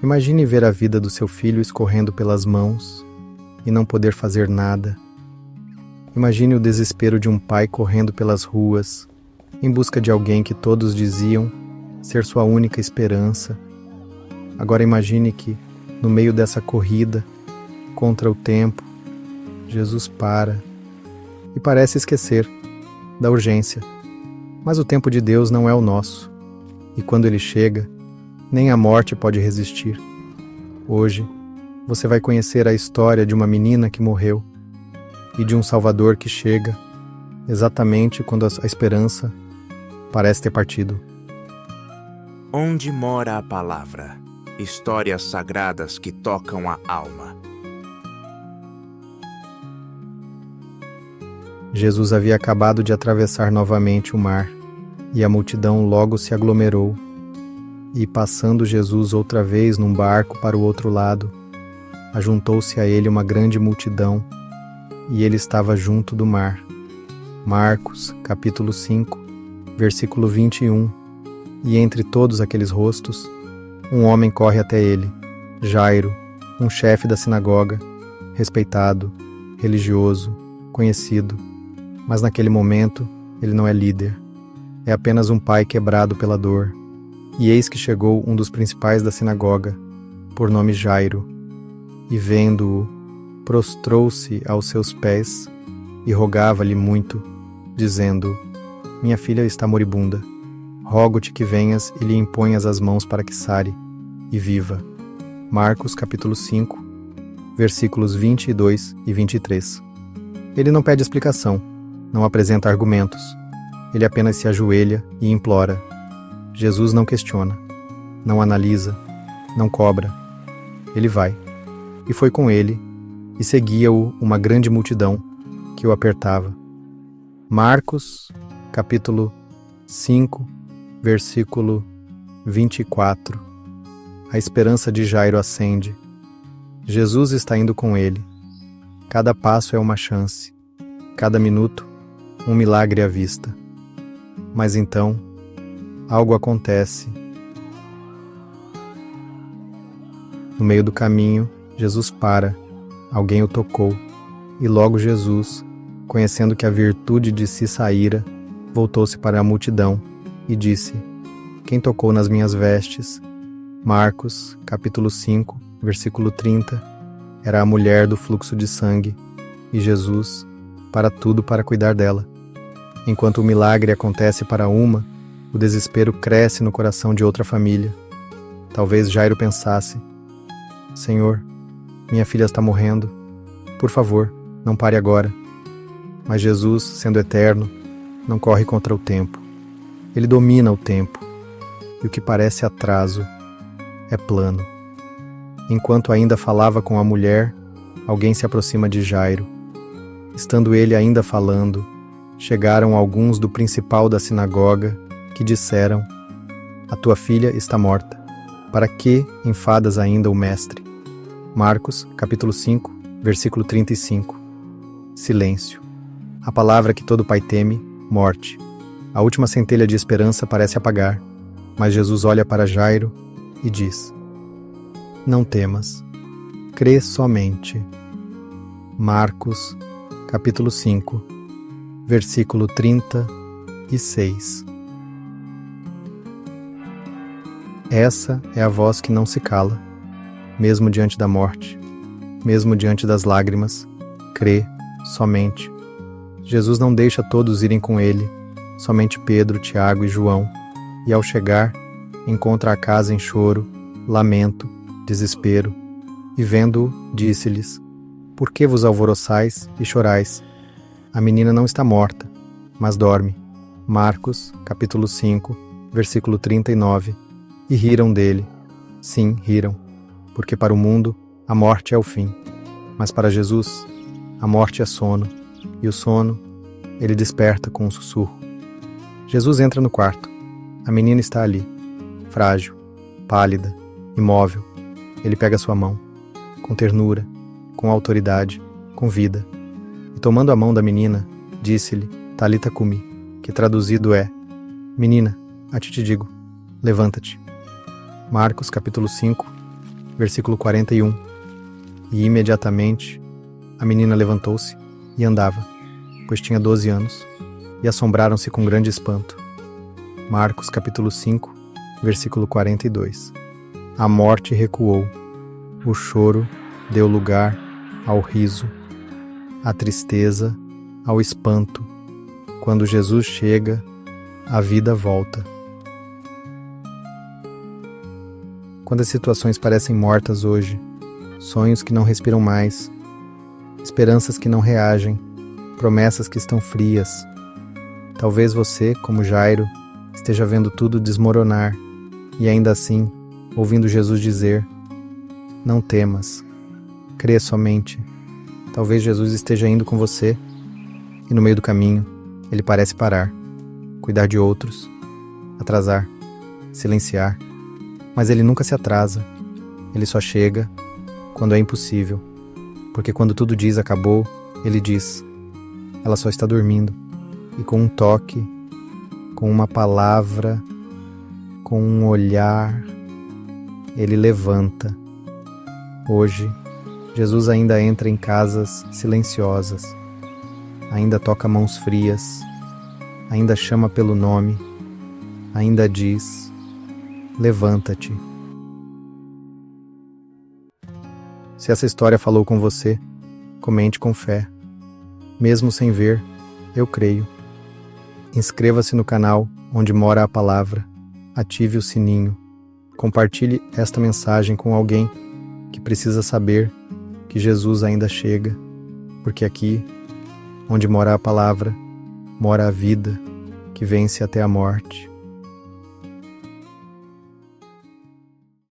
Imagine ver a vida do seu filho escorrendo pelas mãos e não poder fazer nada. Imagine o desespero de um pai correndo pelas ruas, em busca de alguém que todos diziam ser sua única esperança. Agora imagine que, no meio dessa corrida, contra o tempo, Jesus para e parece esquecer da urgência. Mas o tempo de Deus não é o nosso, e quando ele chega, nem a morte pode resistir. Hoje, você vai conhecer a história de uma menina que morreu e de um Salvador que chega exatamente quando a esperança parece ter partido. Onde mora a palavra? Histórias sagradas que tocam a alma. Jesus havia acabado de atravessar novamente o mar, e a multidão logo se aglomerou. E passando Jesus outra vez num barco para o outro lado, ajuntou-se a ele uma grande multidão, e ele estava junto do mar. Marcos, capítulo 5, versículo 21. E entre todos aqueles rostos, um homem corre até ele, Jairo, um chefe da sinagoga, respeitado, religioso, conhecido, mas naquele momento ele não é líder. É apenas um pai quebrado pela dor. E eis que chegou um dos principais da sinagoga, por nome Jairo, e vendo-o, prostrou-se aos seus pés e rogava-lhe muito, dizendo: Minha filha está moribunda. Rogo-te que venhas e lhe imponhas as mãos para que sare e viva. Marcos capítulo 5, versículos 22 e 23. Ele não pede explicação, não apresenta argumentos. Ele apenas se ajoelha e implora. Jesus não questiona, não analisa, não cobra. Ele vai. E foi com ele, e seguia-o uma grande multidão que o apertava. Marcos, capítulo 5, versículo 24. A esperança de Jairo acende. Jesus está indo com ele. Cada passo é uma chance. Cada minuto, um milagre à vista. Mas então, algo acontece. No meio do caminho, Jesus para. Alguém o tocou. E logo Jesus, conhecendo que a virtude de si saíra, voltou-se para a multidão e disse: Quem tocou nas minhas vestes? Marcos, capítulo 5, versículo 30. Era a mulher do fluxo de sangue, e Jesus, para tudo para cuidar dela. Enquanto o milagre acontece para uma, o desespero cresce no coração de outra família. Talvez Jairo pensasse: Senhor, minha filha está morrendo. Por favor, não pare agora. Mas Jesus, sendo eterno, não corre contra o tempo. Ele domina o tempo. E o que parece atraso é plano. Enquanto ainda falava com a mulher, alguém se aproxima de Jairo. Estando ele ainda falando, chegaram alguns do principal da sinagoga, que disseram: A tua filha está morta. Para que enfadas ainda o mestre? Marcos, capítulo 5, versículo 35. Silêncio. A palavra que todo pai teme, morte. A última centelha de esperança parece apagar, mas Jesus olha para Jairo e diz: Não temas, crê somente. Marcos, capítulo 5, versículo 36. Essa é a voz que não se cala, mesmo diante da morte, mesmo diante das lágrimas. Crê somente. Jesus não deixa todos irem com ele, somente Pedro, Tiago e João, e ao chegar, encontra a casa em choro, lamento, desespero, e vendo-o, disse-lhes: Por que vos alvoroçais e chorais? A menina não está morta, mas dorme. Marcos, capítulo 5, versículo 39. E riram dele. Sim, riram, porque para o mundo a morte é o fim, mas para Jesus a morte é sono, e o sono ele desperta com um sussurro. Jesus entra no quarto. A menina está ali, frágil, pálida, imóvel. Ele pega sua mão, com ternura, com autoridade, com vida, e tomando a mão da menina, disse-lhe: Talita cumi, que traduzido é: Menina, a ti te digo, levanta-te. Marcos capítulo 5, Versículo 41. E imediatamente a menina levantou-se e andava, pois tinha 12 anos, e assombraram-se com grande espanto. Marcos capítulo 5, versículo 42. A morte recuou, o choro deu lugar ao riso, a tristeza ao espanto. Quando Jesus chega, a vida volta. Quando as situações parecem mortas hoje, sonhos que não respiram mais, esperanças que não reagem, promessas que estão frias, talvez você, como Jairo, esteja vendo tudo desmoronar e ainda assim, ouvindo Jesus dizer: não temas, crê somente. Talvez Jesus esteja indo com você e no meio do caminho ele parece parar, cuidar de outros, atrasar, silenciar, mas ele nunca se atrasa, ele só chega quando é impossível, porque quando tudo diz acabou, ele diz: ela só está dormindo, e com um toque, com uma palavra, com um olhar, ele levanta. Hoje, Jesus ainda entra em casas silenciosas, ainda toca mãos frias, ainda chama pelo nome, ainda diz: levanta-te. Se essa história falou com você, comente com fé. Mesmo sem ver, eu creio. Inscreva-se no canal Onde Mora a Palavra, ative o sininho, compartilhe esta mensagem com alguém que precisa saber que Jesus ainda chega, porque aqui, onde mora a palavra, mora a vida que vence até a morte.